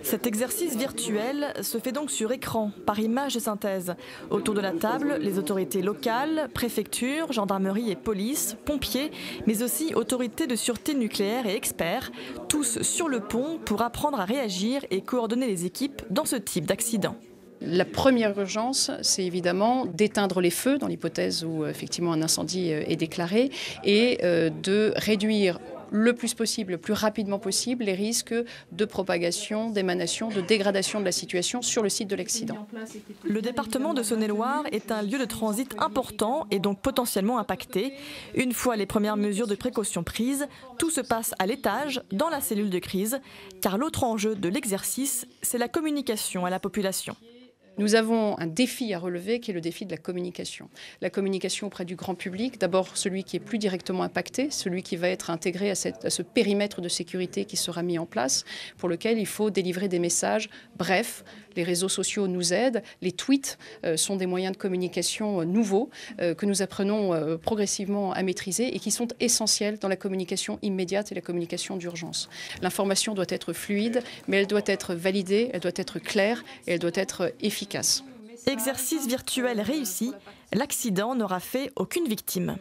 Cet exercice virtuel se fait donc sur écran, par image de synthèse. Autour de la table, les autorités locales, préfectures, gendarmerie et police, pompiers, mais aussi autorités de sûreté nucléaire et experts, tous sur le pont pour apprendre à réagir et coordonner les équipes dans ce type d'accident. La première urgence, c'est évidemment d'éteindre les feux dans l'hypothèse où effectivement un incendie est déclaré et de réduire le plus possible, le plus rapidement possible, les risques de propagation, d'émanation, de dégradation de la situation sur le site de l'accident. Le département de Saône-et-Loire est un lieu de transit important et donc potentiellement impacté. Une fois les premières mesures de précaution prises, tout se passe à l'étage, dans la cellule de crise, car l'autre enjeu de l'exercice, c'est la communication à la population. Nous avons un défi à relever qui est le défi de la communication. La communication auprès du grand public, d'abord celui qui est plus directement impacté, celui qui va être intégré à ce périmètre de sécurité qui sera mis en place, pour lequel il faut délivrer des messages brefs. Les réseaux sociaux nous aident, les tweets sont des moyens de communication nouveaux que nous apprenons progressivement à maîtriser et qui sont essentiels dans la communication immédiate et la communication d'urgence. L'information doit être fluide, mais elle doit être validée, elle doit être claire et elle doit être efficace. Exercice virtuel réussi, l'accident n'aura fait aucune victime.